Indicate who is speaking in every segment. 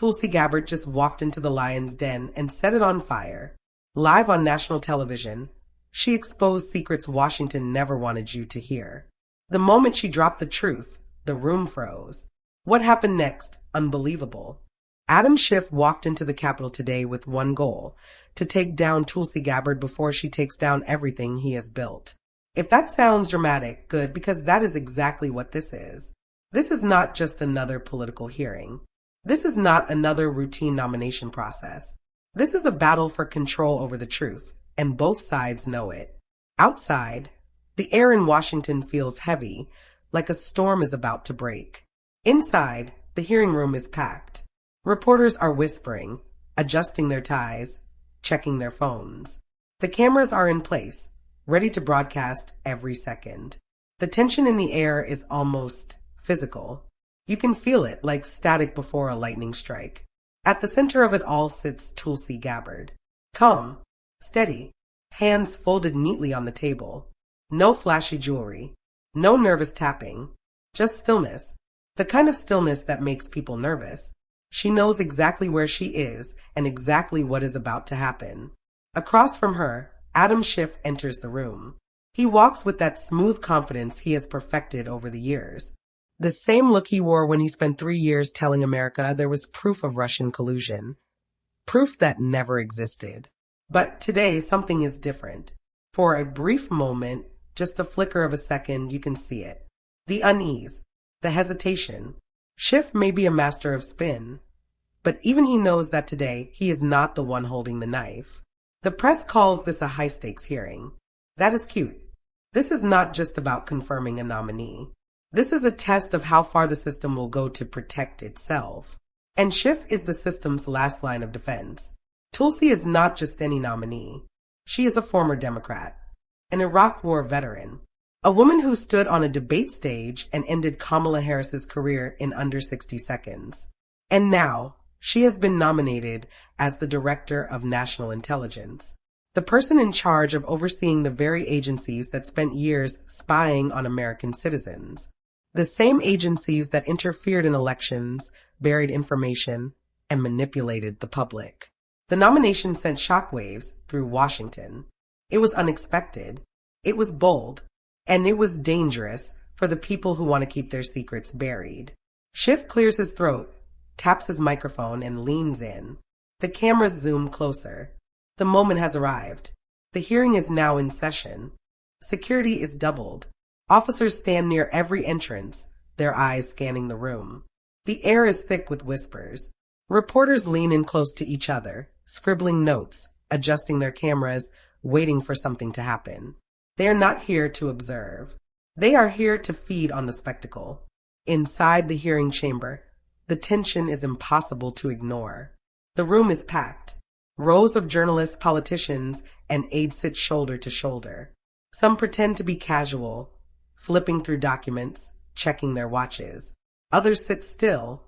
Speaker 1: Tulsi Gabbard just walked into the lion's den and set it on fire. Live on national television, she exposed secrets Washington never wanted you to hear. The moment she dropped the truth, the room froze. What happened next? Unbelievable. Adam Schiff walked into the Capitol today with one goal: to take down Tulsi Gabbard before she takes down everything he has built. If that sounds dramatic, good, because that is exactly what this is. This is not just another political hearing. This is not another routine nomination process. This is a battle for control over the truth, and both sides know it. Outside, the air in Washington feels heavy, like a storm is about to break. Inside, the hearing room is packed. Reporters are whispering, adjusting their ties, checking their phones. The cameras are in place, ready to broadcast every second. The tension in the air is almost physical. You can feel it like static before a lightning strike. At the center of it all sits Tulsi Gabbard. Calm, steady, hands folded neatly on the table. No flashy jewelry, no nervous tapping, just stillness. The kind of stillness that makes people nervous. She knows exactly where she is and exactly what is about to happen. Across from her, Adam Schiff enters the room. He walks with that smooth confidence he has perfected over the years. The same look he wore when he spent 3 years telling America there was proof of Russian collusion. Proof that never existed. But today, something is different. For a brief moment, just a flicker of a second, you can see it. The unease, the hesitation. Schiff may be a master of spin, but even he knows that today he is not the one holding the knife. The press calls this a high-stakes hearing. That is cute. This is not just about confirming a nominee. This is a test of how far the system will go to protect itself. And Schiff is the system's last line of defense. Tulsi is not just any nominee. She is a former Democrat, an Iraq War veteran, a woman who stood on a debate stage and ended Kamala Harris's career in under 60 seconds. And now, she has been nominated as the Director of National Intelligence, the person in charge of overseeing the very agencies that spent years spying on American citizens. The same agencies that interfered in elections, buried information, and manipulated the public. The nomination sent shockwaves through Washington. It was unexpected, it was bold, and it was dangerous for the people who want to keep their secrets buried. Schiff clears his throat, taps his microphone, and leans in. The cameras zoom closer. The moment has arrived. The hearing is now in session. Security is doubled. Officers stand near every entrance, their eyes scanning the room. The air is thick with whispers. Reporters lean in close to each other, scribbling notes, adjusting their cameras, waiting for something to happen. They are not here to observe. They are here to feed on the spectacle. Inside the hearing chamber, the tension is impossible to ignore. The room is packed. Rows of journalists, politicians, and aides sit shoulder to shoulder. Some pretend to be casual, flipping through documents, checking their watches. Others sit still,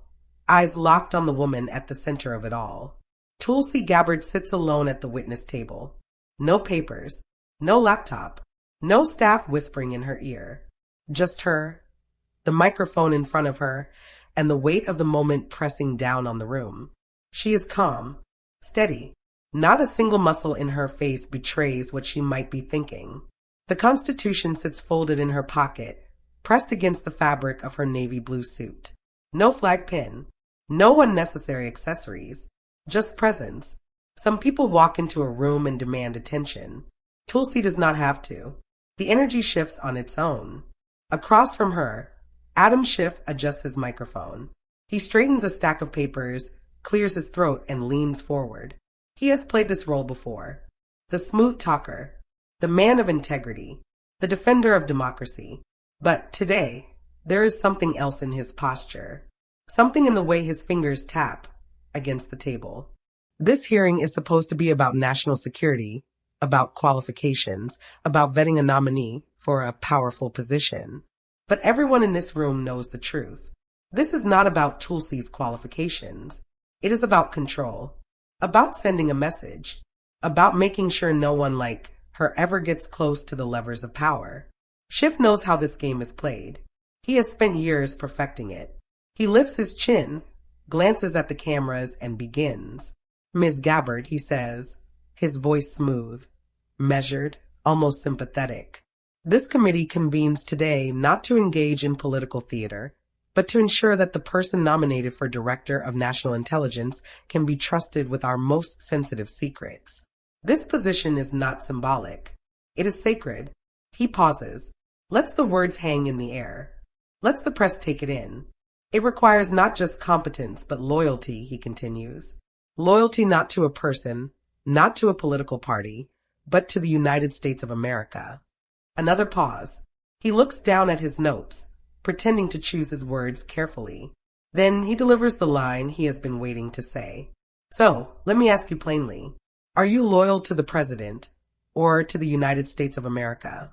Speaker 1: eyes locked on the woman at the center of it all. Tulsi Gabbard sits alone at the witness table. No papers, no laptop, no staff whispering in her ear. Just her, the microphone in front of her, and the weight of the moment pressing down on the room. She is calm, steady. Not a single muscle in her face betrays what she might be thinking. The Constitution sits folded in her pocket, pressed against the fabric of her navy blue suit. No flag pin, no unnecessary accessories, just presence. Some people walk into a room and demand attention. Tulsi does not have to. The energy shifts on its own. Across from her, Adam Schiff adjusts his microphone. He straightens a stack of papers, clears his throat, and leans forward. He has played this role before. The smooth talker, the man of integrity, the defender of democracy. But today, there is something else in his posture. Something in the way his fingers tap against the table. This hearing is supposed to be about national security, about qualifications, about vetting a nominee for a powerful position. But everyone in this room knows the truth. This is not about Tulsi's qualifications. It is about control, about sending a message, about making sure no one like her ever gets close to the levers of power. Schiff knows how this game is played. He has spent years perfecting it. He lifts his chin, glances at the cameras, and begins. "Ms. Gabbard," he says, his voice smooth, measured, almost sympathetic. "This committee convenes today not to engage in political theater, but to ensure that the person nominated for Director of National Intelligence can be trusted with our most sensitive secrets. This position is not symbolic. It is sacred." He pauses, lets the words hang in the air, lets the press take it in. "It requires not just competence, but loyalty," he continues. "Loyalty not to a person, not to a political party, but to the United States of America." Another pause. He looks down at his notes, pretending to choose his words carefully. Then he delivers the line he has been waiting to say. "So, let me ask you plainly. Are you loyal to the president or to the United States of America?"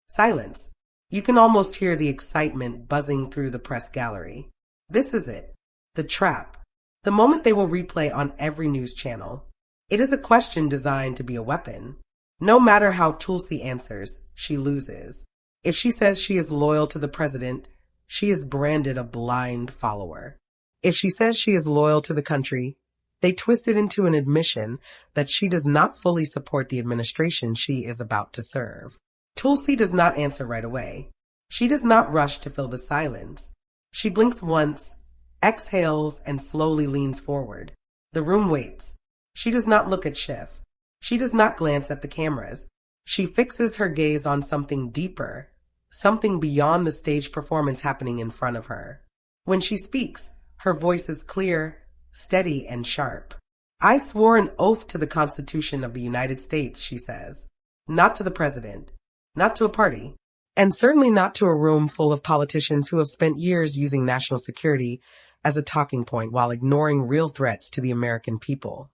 Speaker 1: Silence. You can almost hear the excitement buzzing through the press gallery. This is it. The trap. The moment they will replay on every news channel. It is a question designed to be a weapon. No matter how Tulsi answers, she loses. If she says she is loyal to the president, she is branded a blind follower. If she says she is loyal to the country, they twist it into an admission that she does not fully support the administration she is about to serve. Tulsi does not answer right away. She does not rush to fill the silence. She blinks once, exhales, and slowly leans forward. The room waits. She does not look at Schiff. She does not glance at the cameras. She fixes her gaze on something deeper, something beyond the stage performance happening in front of her. When she speaks, her voice is clear, steady, and sharp. "I swore an oath to the Constitution of the United States," she says. "Not to the president, not to a party, and certainly not to a room full of politicians who have spent years using national security as a talking point while ignoring real threats to the American people."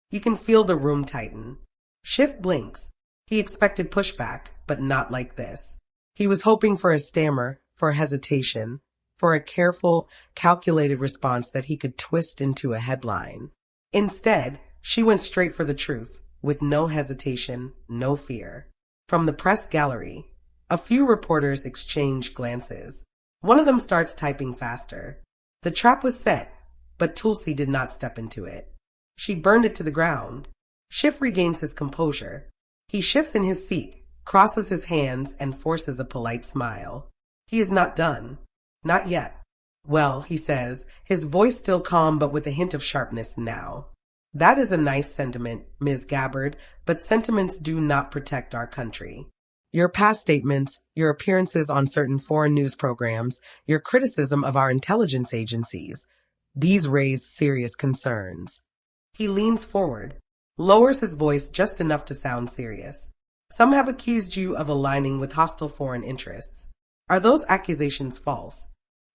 Speaker 1: You can feel the room tighten. Schiff blinks. He expected pushback, but not like this. He was hoping for a stammer, for a hesitation, for a careful, calculated response that he could twist into a headline. Instead, she went straight for the truth, with no hesitation, no fear. From the press gallery, a few reporters exchange glances. One of them starts typing faster. The trap was set, but Tulsi did not step into it. She burned it to the ground. Schiff regains his composure. He shifts in his seat, crosses his hands, and forces a polite smile. He is not done. Not yet. "Well," he says, his voice still calm but with a hint of sharpness now. "That is a nice sentiment, Ms. Gabbard, but sentiments do not protect our country. Your past statements, your appearances on certain foreign news programs, your criticism of our intelligence agencies, these raise serious concerns." He leans forward, lowers his voice just enough to sound serious. "Some have accused you of aligning with hostile foreign interests. Are those accusations false?"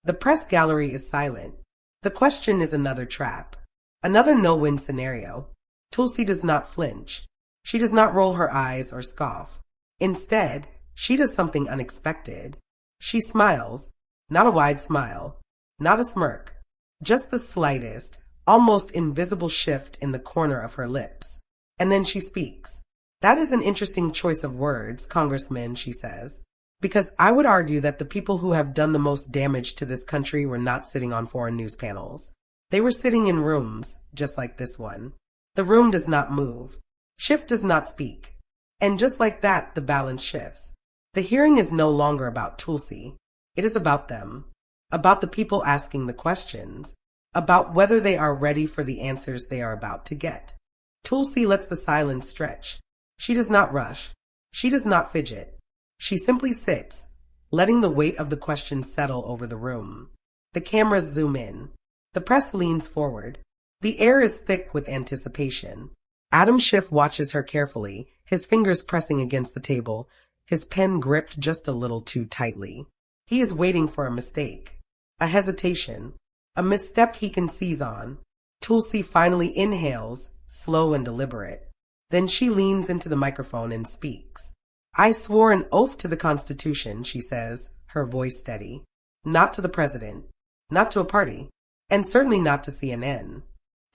Speaker 1: The press gallery is silent. The question is another trap, another no-win scenario. Tulsi does not flinch. She does not roll her eyes or scoff. Instead, she does something unexpected. She smiles, not a wide smile, not a smirk, just the slightest, almost invisible shift in the corner of her lips. And then she speaks. "That is an interesting choice of words, Congressman," she says, "because I would argue that the people who have done the most damage to this country were not sitting on foreign news panels. They were sitting in rooms, just like this one. The room does not move. Schiff does not speak. And just like that, the balance shifts. The hearing is no longer about Tulsi. It is about them, about the people asking the questions, about whether they are ready for the answers they are about to get. Tulsi lets the silence stretch. She does not rush. She does not fidget. She simply sits, letting the weight of the question settle over the room. The cameras zoom in. The press leans forward. The air is thick with anticipation. Adam Schiff watches her carefully, his fingers pressing against the table, his pen gripped just a little too tightly. He is waiting for a mistake, a hesitation, a misstep he can seize on. Tulsi finally inhales, slow and deliberate. Then she leans into the microphone and speaks. "I swore an oath to the Constitution," she says, her voice steady. "Not to the president, not to a party, and certainly not to CNN."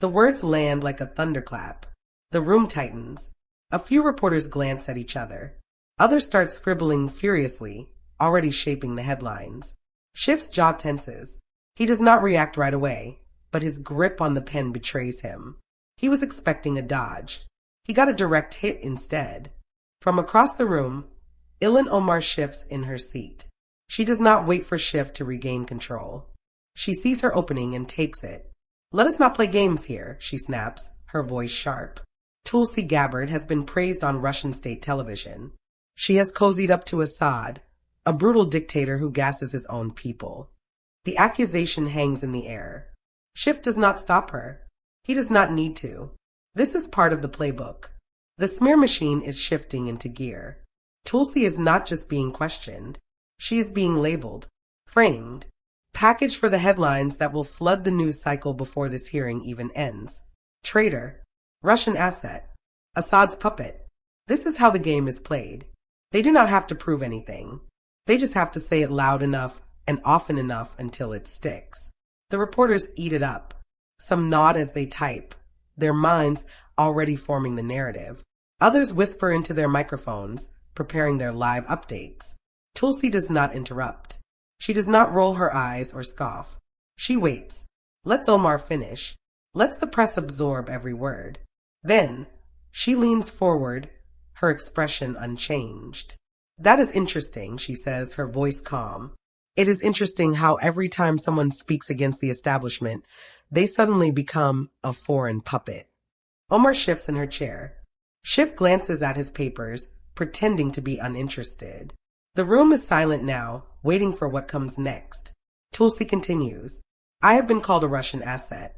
Speaker 1: The words land like a thunderclap. The room tightens. A few reporters glance at each other. Others start scribbling furiously, already shaping the headlines. Schiff's jaw tenses. He does not react right away, but his grip on the pen betrays him. He was expecting a dodge. He got a direct hit instead. From across the room, Ilhan Omar shifts in her seat. She does not wait for Schiff to regain control. She sees her opening and takes it. "Let us not play games here," she snaps, her voice sharp. Tulsi Gabbard has been praised on Russian state television. She has cozied up to Assad, a brutal dictator who gasses his own people. The accusation hangs in the air. Schiff does not stop her. He does not need to. This is part of the playbook. The smear machine is shifting into gear. Tulsi is not just being questioned. She is being labeled, framed, packaged for the headlines that will flood the news cycle before this hearing even ends. Traitor, Russian asset, Assad's puppet. This is how the game is played. They do not have to prove anything. They just have to say it loud enough and often enough until it sticks. The reporters eat it up. Some nod as they type, their minds already forming the narrative. Others whisper into their microphones, preparing their live updates. Tulsi does not interrupt. She does not roll her eyes or scoff. She waits. Lets Omar finish. Lets the press absorb every word. Then, she leans forward, her expression unchanged. "That is interesting," she says, her voice calm. "It is interesting how every time someone speaks against the establishment, they suddenly become a foreign puppet." Omar shifts in her chair. Schiff glances at his papers, pretending to be uninterested. The room is silent now, waiting for what comes next. Tulsi continues. "I have been called a Russian asset,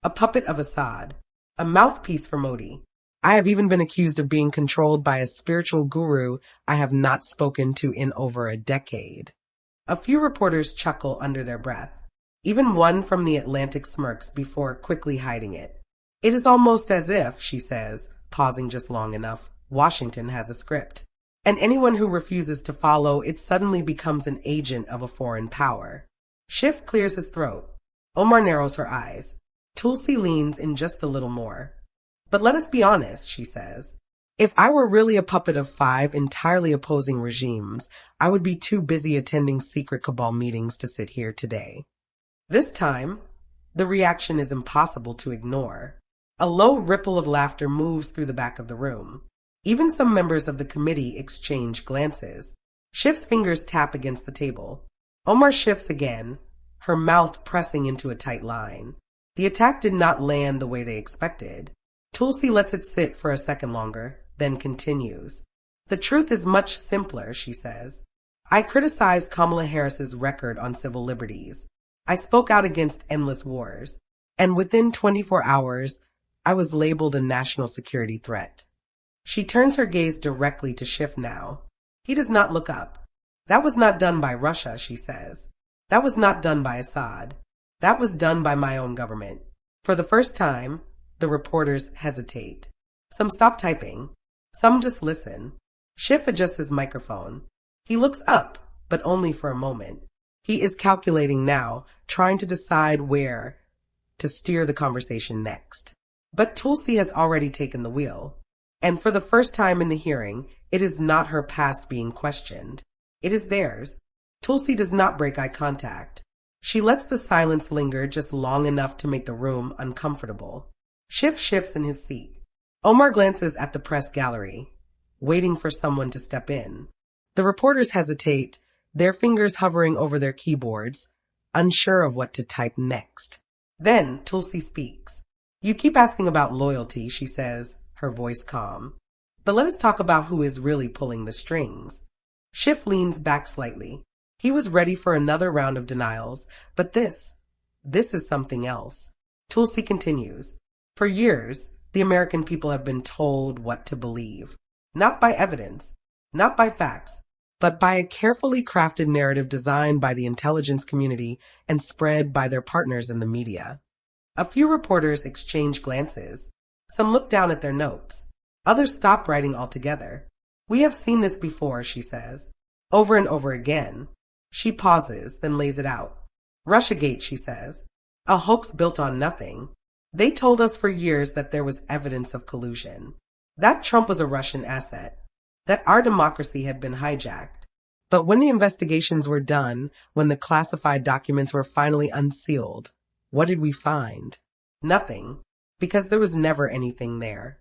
Speaker 1: a puppet of Assad, a mouthpiece for Modi. I have even been accused of being controlled by a spiritual guru I have not spoken to in over a decade." A few reporters chuckle under their breath. Even one from the Atlantic smirks before quickly hiding it. "It is almost as if," she says, pausing just long enough, "Washington has a script. And anyone who refuses to follow it suddenly becomes an agent of a foreign power." Schiff clears his throat. Omar narrows her eyes. Tulsi leans in just a little more. "But let us be honest," she says. "If I were really a puppet of 5 entirely opposing regimes, I would be too busy attending secret cabal meetings to sit here today." This time, the reaction is impossible to ignore. A low ripple of laughter moves through the back of the room. Even some members of the committee exchange glances. Schiff's fingers tap against the table. Omar shifts again, her mouth pressing into a tight line. The attack did not land the way they expected. Tulsi lets it sit for a second longer, then continues. "The truth is much simpler," she says. "I criticized Kamala Harris's record on civil liberties. I spoke out against endless wars. And within 24 hours, I was labeled a national security threat." She turns her gaze directly to Schiff now. He does not look up. "That was not done by Russia," she says. "That was not done by Assad. That was done by my own government." For the first time, the reporters hesitate. Some stop typing. Some just listen. Schiff adjusts his microphone. He looks up, but only for a moment. He is calculating now, trying to decide where to steer the conversation next. But Tulsi has already taken the wheel. And for the first time in the hearing, it is not her past being questioned. It is theirs. Tulsi does not break eye contact. She lets the silence linger just long enough to make the room uncomfortable. Schiff shifts in his seat. Omar glances at the press gallery, waiting for someone to step in. The reporters hesitate, their fingers hovering over their keyboards, unsure of what to type next. Then Tulsi speaks. "You keep asking about loyalty," she says, her voice calm. "But let us talk about who is really pulling the strings." Schiff leans back slightly. He was ready for another round of denials, but this is something else. Tulsi continues. "For years, the American people have been told what to believe. Not by evidence, not by facts, but by a carefully crafted narrative designed by the intelligence community and spread by their partners in the media." A few reporters exchange glances. Some look down at their notes. Others stop writing altogether. "We have seen this before," she says. "Over and over again." She pauses, then lays it out. "Russiagate," she says. "A hoax built on nothing. They told us for years that there was evidence of collusion. That Trump was a Russian asset. That our democracy had been hijacked. But when the investigations were done, when the classified documents were finally unsealed, What did we find? Nothing, because there was never anything there.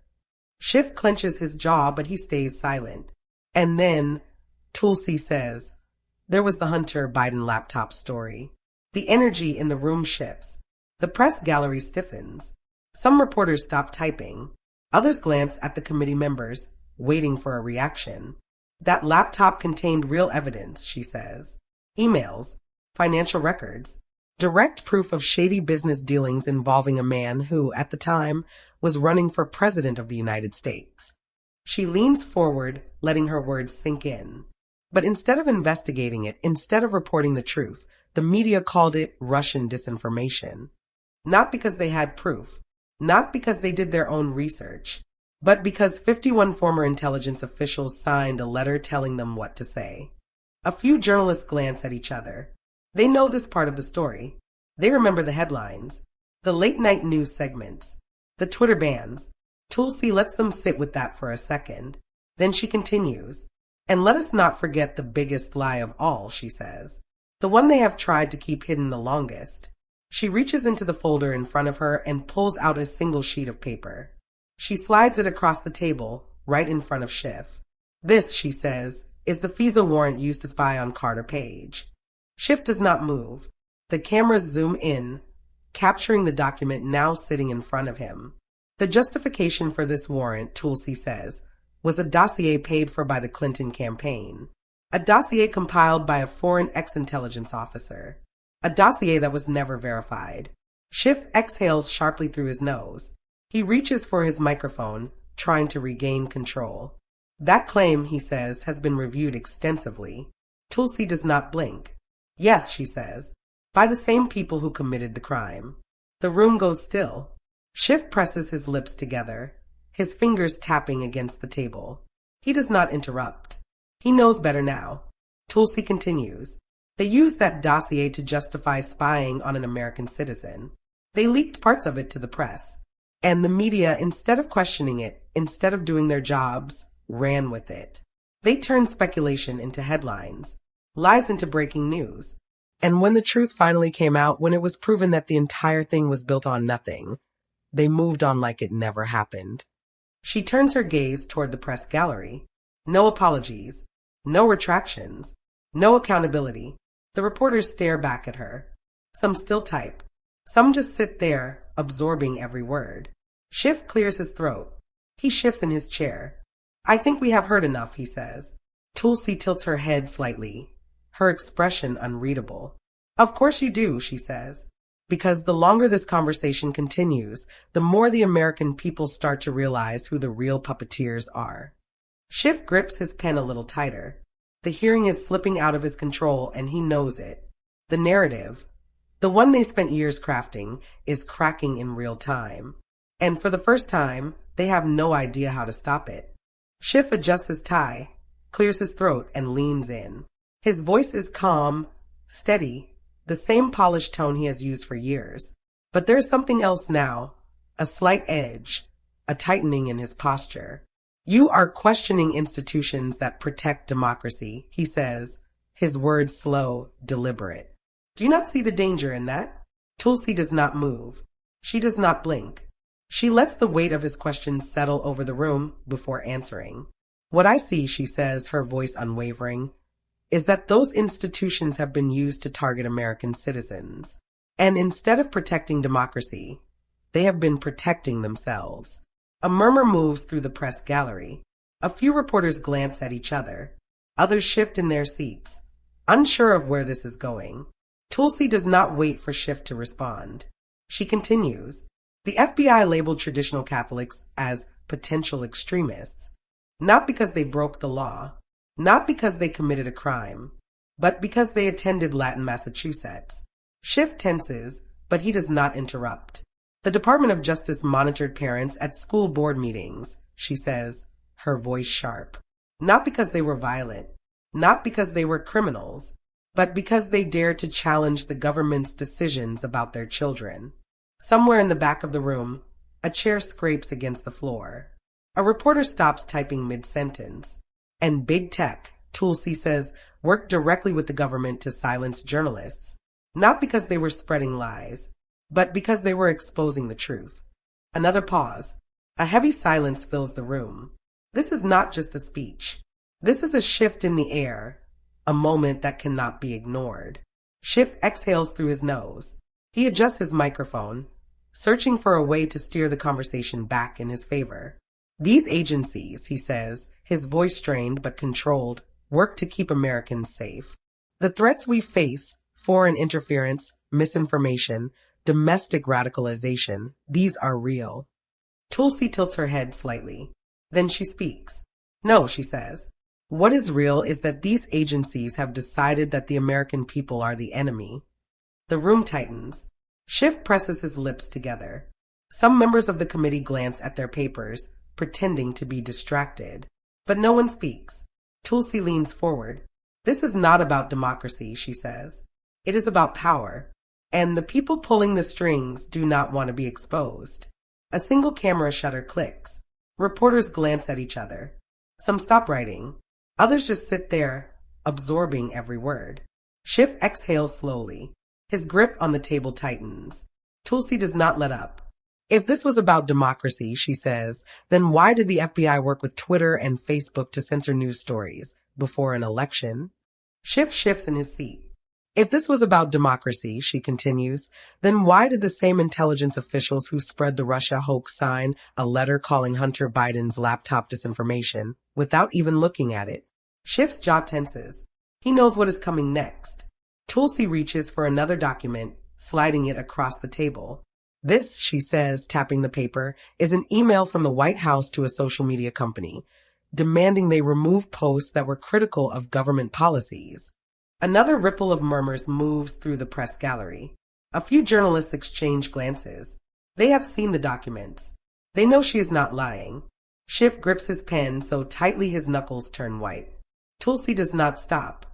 Speaker 1: Schiff clenches his jaw, but he stays silent. And then, Tulsi says, there was the Hunter Biden laptop story. The energy in the room shifts. The press gallery stiffens. Some reporters stop typing. Others glance at the committee members, waiting for a reaction. That laptop contained real evidence, she says. Emails, financial records, direct proof of shady business dealings involving a man who, at the time, was running for president of the United States. She leans forward, letting her words sink in. But instead of investigating it, instead of reporting the truth, the media called it Russian disinformation. Not because they had proof, not because they did their own research, but because 51 former intelligence officials signed a letter telling them what to say. A few journalists glance at each other. They know this part of the story. They remember the headlines, the late-night news segments, the Twitter bans. Tulsi lets them sit with that for a second. Then she continues. And let us not forget the biggest lie of all, she says. The one they have tried to keep hidden the longest. She reaches into the folder in front of her and pulls out a single sheet of paper. She slides it across the table, right in front of Schiff. This, she says, is the FISA warrant used to spy on Carter Page. Schiff does not move. The cameras zoom in, capturing the document now sitting in front of him. The justification for this warrant, Tulsi says, was a dossier paid for by the Clinton campaign. A dossier compiled by a foreign ex-intelligence officer. A dossier that was never verified. Schiff exhales sharply through his nose. He reaches for his microphone, trying to regain control. That claim, he says, has been reviewed extensively. Tulsi does not blink. Yes, she says, by the same people who committed the crime. The room goes still. Schiff presses his lips together, his fingers tapping against the table. He does not interrupt. He knows better now. Tulsi continues. They used that dossier to justify spying on an American citizen. They leaked parts of it to the press. And the media, instead of questioning it, instead of doing their jobs, ran with it. They turned speculation into headlines, lies into breaking news. And when the truth finally came out, when it was proven that the entire thing was built on nothing, they moved on like it never happened. She turns her gaze toward the press gallery. No apologies, no retractions, no accountability. The reporters stare back at her. Some still type. Some just sit there, absorbing every word. Schiff clears his throat. He shifts in his chair. I think we have heard enough, he says. Tulsi tilts her head slightly, her expression unreadable. Of course you do, she says. Because the longer this conversation continues, the more the American people start to realize who the real puppeteers are. Schiff grips his pen a little tighter. The hearing is slipping out of his control, and he knows it. The narrative, the one they spent years crafting, is cracking in real time. And for the first time, they have no idea how to stop it. Schiff adjusts his tie, clears his throat, and leans in. His voice is calm, steady, the same polished tone he has used for years. But there's something else now, a slight edge, a tightening in his posture. You are questioning institutions that protect democracy, he says, his words slow, deliberate. Do you not see the danger in that? Tulsi does not move. She does not blink. She lets the weight of his questions settle over the room before answering. What I see, she says, her voice unwavering, is that those institutions have been used to target American citizens. And instead of protecting democracy, they have been protecting themselves. A murmur moves through the press gallery. A few reporters glance at each other. Others shift in their seats, unsure of where this is going. Tulsi does not wait for Schiff to respond. She continues. The FBI labeled traditional Catholics as potential extremists, not because they broke the law, not because they committed a crime, but because they attended Latin Massachusetts. Schiff tenses, but he does not interrupt. The Department of Justice monitored parents at school board meetings, she says, her voice sharp. Not because they were violent, not because they were criminals, but because they dared to challenge the government's decisions about their children. Somewhere in the back of the room, a chair scrapes against the floor. A reporter stops typing mid-sentence. And big tech, Tulsi says, worked directly with the government to silence journalists. Not because they were spreading lies, but because they were exposing the truth. Another pause. A heavy silence fills the room. This is not just a speech. This is a shift in the air, a moment that cannot be ignored. Schiff exhales through his nose. He adjusts his microphone, searching for a way to steer the conversation back in his favor. These agencies, he says, his voice strained but controlled, work to keep Americans safe. The threats we face, foreign interference, misinformation, domestic radicalization, these are real. Tulsi tilts her head slightly. Then she speaks. No, she says. What is real is that these agencies have decided that the American people are the enemy. The room tightens. Schiff presses his lips together. Some members of the committee glance at their papers, pretending to be distracted. But no one speaks. Tulsi leans forward. This is not about democracy, she says. It is about power. And the people pulling the strings do not want to be exposed. A single camera shutter clicks. Reporters glance at each other. Some stop writing. Others just sit there, absorbing every word. Schiff exhales slowly. His grip on the table tightens. Tulsi does not let up. If this was about democracy, she says, then why did the FBI work with Twitter and Facebook to censor news stories before an election? Schiff shifts in his seat. If this was about democracy, she continues, then why did the same intelligence officials who spread the Russia hoax sign a letter calling Hunter Biden's laptop disinformation without even looking at it? Schiff's jaw tenses. He knows what is coming next. Tulsi reaches for another document, sliding it across the table. This, she says, tapping the paper, is an email from the White House to a social media company, demanding they remove posts that were critical of government policies. Another ripple of murmurs moves through the press gallery. A few journalists exchange glances. They have seen the documents. They know she is not lying. Schiff grips his pen so tightly his knuckles turn white. Tulsi does not stop.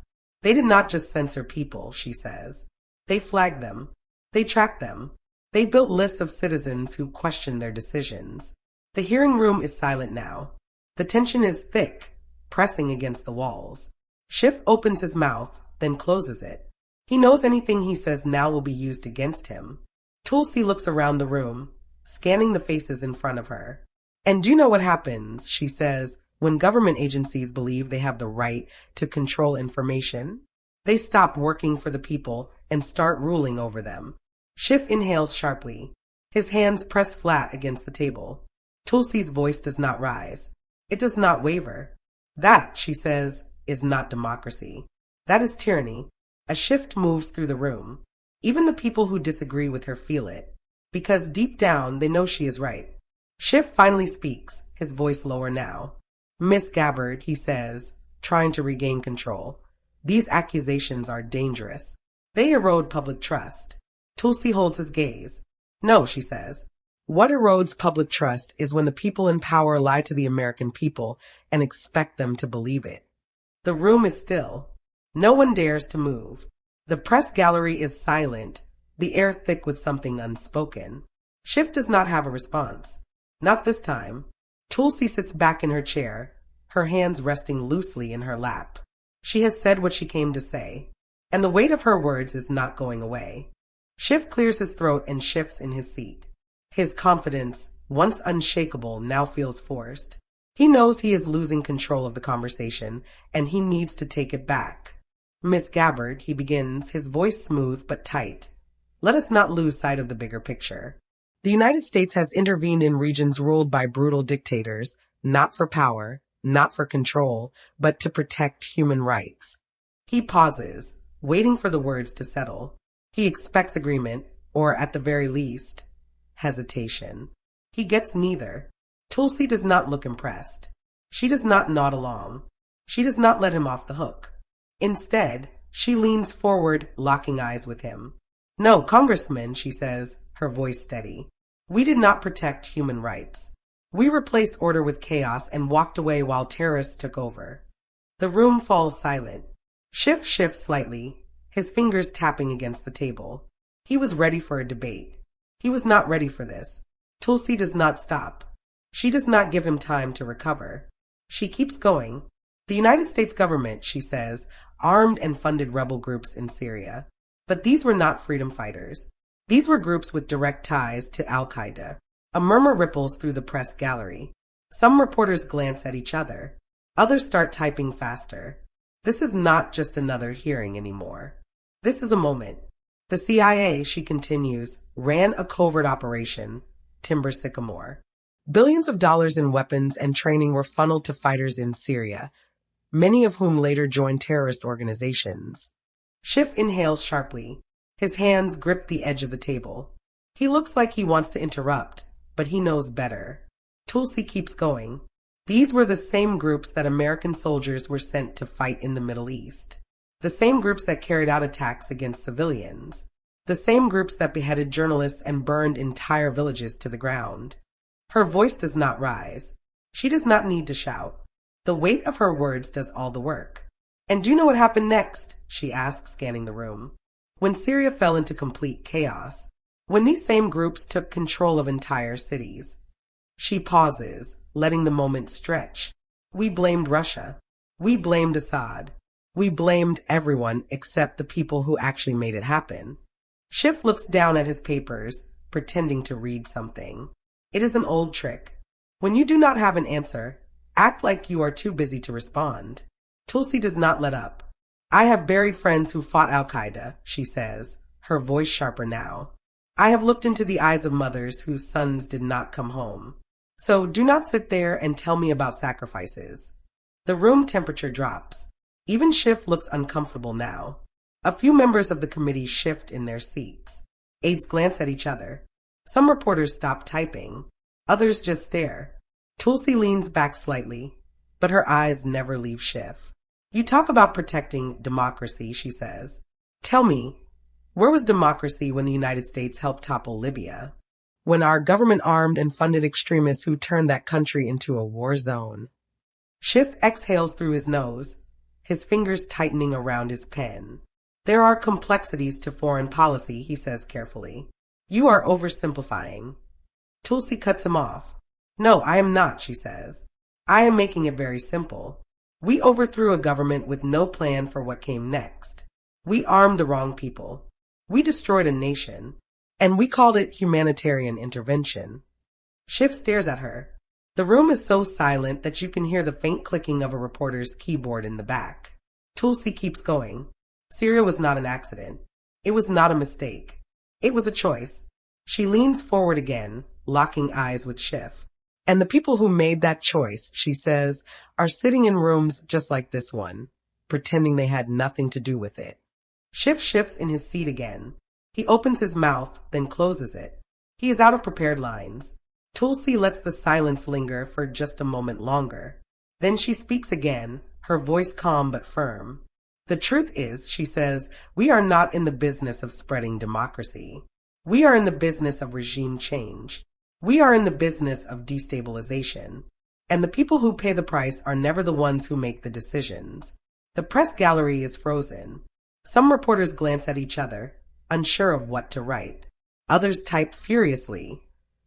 Speaker 1: They did not just censor people, she says. They flagged them. They tracked them. They built lists of citizens who questioned their decisions. The hearing room is silent now. The tension is thick, pressing against the walls. Schiff opens his mouth, then closes it. He knows anything he says now will be used against him. Tulsi looks around the room, scanning the faces in front of her. And do you know what happens, she says, when government agencies believe they have the right to control information? They stop working for the people and start ruling over them. Schiff inhales sharply. His hands press flat against the table. Tulsi's voice does not rise. It does not waver. That, she says, is not democracy. That is tyranny. A shift moves through the room. Even the people who disagree with her feel it, because deep down they know she is right. Schiff finally speaks, his voice lower now. Miss Gabbard, he says, trying to regain control. These accusations are dangerous. They erode public trust. Tulsi holds his gaze. No, she says. What erodes public trust is when the people in power lie to the American people and expect them to believe it. The room is still. No one dares to move. The press gallery is silent, the air thick with something unspoken. Schiff does not have a response. Not this time. Tulsi sits back in her chair, her hands resting loosely in her lap. She has said what she came to say, and the weight of her words is not going away. Schiff clears his throat and shifts in his seat. His confidence, once unshakable, now feels forced. He knows he is losing control of the conversation, and he needs to take it back. Miss Gabbard, he begins, his voice smooth but tight. Let us not lose sight of the bigger picture. The United States has intervened in regions ruled by brutal dictators, not for power, not for control, but to protect human rights. He pauses, waiting for the words to settle. He expects agreement, or at the very least, hesitation. He gets neither. Tulsi does not look impressed. She does not nod along. She does not let him off the hook. Instead, she leans forward, locking eyes with him. No, Congressman, she says, her voice steady. We did not protect human rights. We replaced order with chaos and walked away while terrorists took over. The room falls silent. Schiff shifts slightly, his fingers tapping against the table. He was ready for a debate. He was not ready for this. Tulsi does not stop. She does not give him time to recover. She keeps going. The United States government, she says, armed and funded rebel groups in Syria. But these were not freedom fighters. These were groups with direct ties to Al-Qaeda. A murmur ripples through the press gallery. Some reporters glance at each other. Others start typing faster. This is not just another hearing anymore. This is a moment. The CIA, she continues, ran a covert operation, Timber Sycamore. Billions of dollars in weapons and training were funneled to fighters in Syria, many of whom later joined terrorist organizations. Schiff inhales sharply. His hands grip the edge of the table. He looks like he wants to interrupt, but he knows better. Tulsi keeps going. These were the same groups that American soldiers were sent to fight in the Middle East. The same groups that carried out attacks against civilians. The same groups that beheaded journalists and burned entire villages to the ground. Her voice does not rise. She does not need to shout. The weight of her words does all the work. And do you know what happened next? She asks, scanning the room. When Syria fell into complete chaos. When these same groups took control of entire cities. She pauses, letting the moment stretch. We blamed Russia. We blamed Assad. We blamed everyone except the people who actually made it happen. Schiff looks down at his papers, pretending to read something. It is an old trick. When you do not have an answer, act like you are too busy to respond. Tulsi does not let up. I have buried friends who fought Al-Qaeda, she says, her voice sharper now. I have looked into the eyes of mothers whose sons did not come home. So do not sit there and tell me about sacrifices. The room temperature drops. Even Schiff looks uncomfortable now. A few members of the committee shift in their seats. Aides glance at each other. Some reporters stop typing. Others just stare. Tulsi leans back slightly, but her eyes never leave Schiff. You talk about protecting democracy, she says. Tell me, where was democracy when the United States helped topple Libya? When our government armed and funded extremists who turned that country into a war zone? Schiff exhales through his nose, his fingers tightening around his pen. There are complexities to foreign policy, he says carefully. You are oversimplifying. Tulsi cuts him off. No, I am not, she says. I am making it very simple. We overthrew a government with no plan for what came next. We armed the wrong people. We destroyed a nation. And we called it humanitarian intervention. Schiff stares at her. The room is so silent that you can hear the faint clicking of a reporter's keyboard in the back. Tulsi keeps going. Syria was not an accident. It was not a mistake. It was a choice. She leans forward again, locking eyes with Schiff. And the people who made that choice, she says, are sitting in rooms just like this one, pretending they had nothing to do with it. Schiff shifts in his seat again. He opens his mouth, then closes it. He is out of prepared lines. Tulsi lets the silence linger for just a moment longer. Then she speaks again, her voice calm but firm. The truth is, she says, we are not in the business of spreading democracy. We are in the business of regime change. We are in the business of destabilization. And the people who pay the price are never the ones who make the decisions. The press gallery is frozen. Some reporters glance at each other, unsure of what to write. Others type furiously,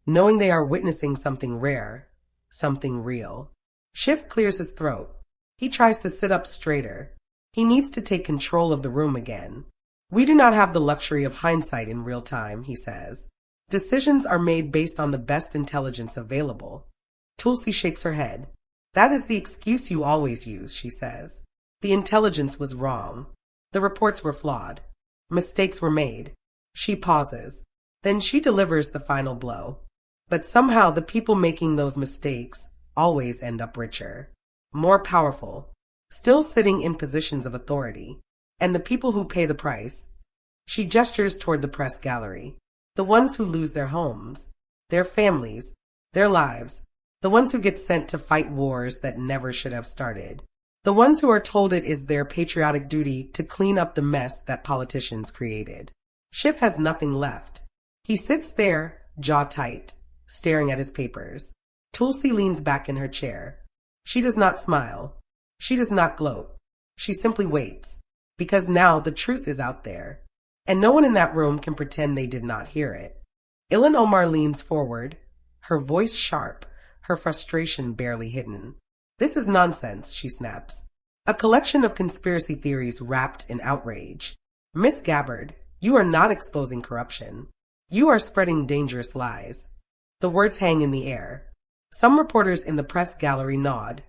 Speaker 1: knowing they are witnessing something rare, something real. Schiff clears his throat. He tries to sit up straighter. He needs to take control of the room again. We do not have the luxury of hindsight in real time, he says. Decisions are made based on the best intelligence available. Tulsi shakes her head. That is the excuse you always use, she says. The intelligence was wrong. The reports were flawed. Mistakes were made. She pauses. Then she delivers the final blow. But somehow the people making those mistakes always end up richer, more powerful, still sitting in positions of authority. And the people who pay the price. She gestures toward the press gallery. The ones who lose their homes, their families, their lives. The ones who get sent to fight wars that never should have started. The ones who are told it is their patriotic duty to clean up the mess that politicians created. Schiff has nothing left. He sits there, jaw tight, staring at his papers. Tulsi leans back in her chair. She does not smile. She does not gloat. She simply waits, because now the truth is out there, and no one in that room can pretend they did not hear it. Ilhan Omar leans forward, her voice sharp, her frustration barely hidden. This is nonsense, she snaps. A collection of conspiracy theories wrapped in outrage. Miss Gabbard, you are not exposing corruption. You are spreading dangerous lies. The words hang in the air. Some reporters in the press gallery nod,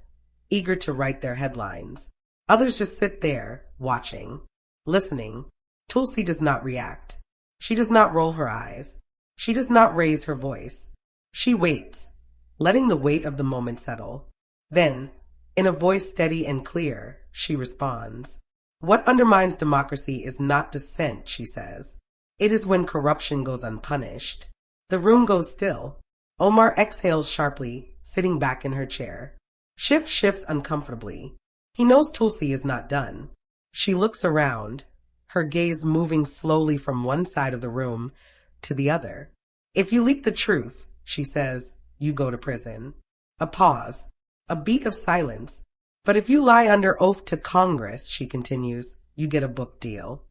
Speaker 1: eager to write their headlines. Others just sit there, watching, listening. Tulsi does not react. She does not roll her eyes. She does not raise her voice. She waits, letting the weight of the moment settle. Then, in a voice steady and clear, she responds. What undermines democracy is not dissent, she says. It is when corruption goes unpunished. The room goes still. Omar exhales sharply, sitting back in her chair. Schiff shifts uncomfortably. He knows Tulsi is not done. She looks around, her gaze moving slowly from one side of the room to the other. If you leak the truth, she says, you go to prison. A pause, a beat of silence. But if you lie under oath to Congress, she continues, you get a book deal.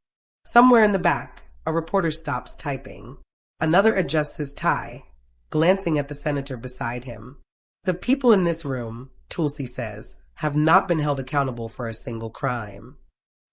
Speaker 1: Somewhere in the back, a reporter stops typing. Another adjusts his tie, glancing at the senator beside him. The people in this room, Tulsi says, have not been held accountable for a single crime.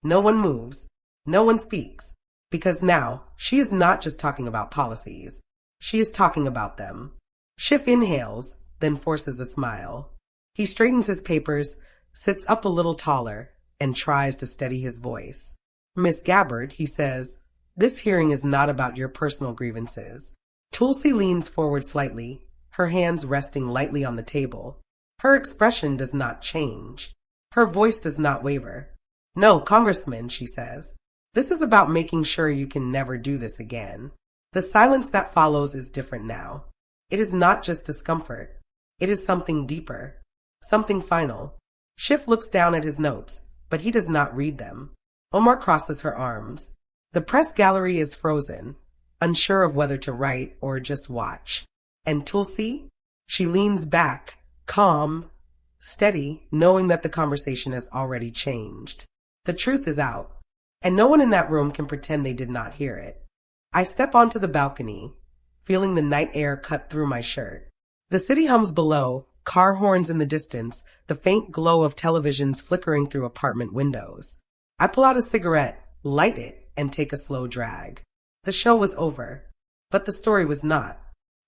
Speaker 1: No one moves. No one speaks. Because now, she is not just talking about policies. She is talking about them. Schiff inhales, then forces a smile. He straightens his papers, sits up a little taller, and tries to steady his voice. Miss Gabbard, he says, this hearing is not about your personal grievances. Tulsi leans forward slightly, her hands resting lightly on the table. Her expression does not change. Her voice does not waver. No, Congressman, she says. This is about making sure you can never do this again. The silence that follows is different now. It is not just discomfort. It is something deeper. Something final. Schiff looks down at his notes, but he does not read them. Omar crosses her arms. The press gallery is frozen, unsure of whether to write or just watch. And Tulsi? She leans back, calm, steady, knowing that the conversation has already changed. The truth is out, and no one in that room can pretend they did not hear it. I step onto the balcony, feeling the night air cut through my shirt. The city hums below, car horns in the distance, the faint glow of televisions flickering through apartment windows. I pull out a cigarette, light it, and take a slow drag. The show was over, but the story was not.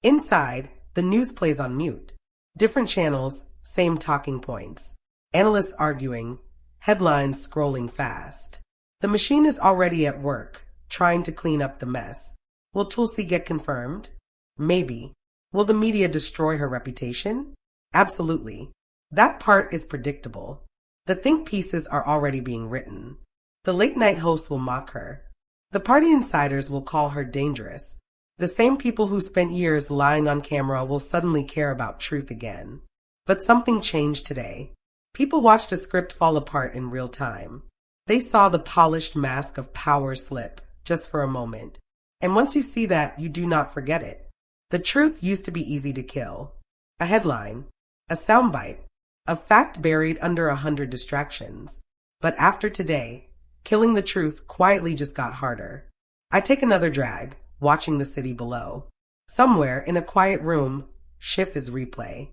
Speaker 1: Inside, the news plays on mute. Different channels, same talking points. Analysts arguing, headlines scrolling fast. The machine is already at work, trying to clean up the mess. Will Tulsi get confirmed? Maybe. Will the media destroy her reputation? Absolutely. That part is predictable. The think pieces are already being written. The late-night hosts will mock her. The party insiders will call her dangerous. The same people who spent years lying on camera will suddenly care about truth again. But something changed today. People watched a script fall apart in real time. They saw the polished mask of power slip, just for a moment. And once you see that, you do not forget it. The truth used to be easy to kill. A headline, a soundbite, a fact buried under 100 distractions. But after today, killing the truth quietly just got harder. I take another drag, watching the city below. Somewhere in a quiet room, Schiff is replay.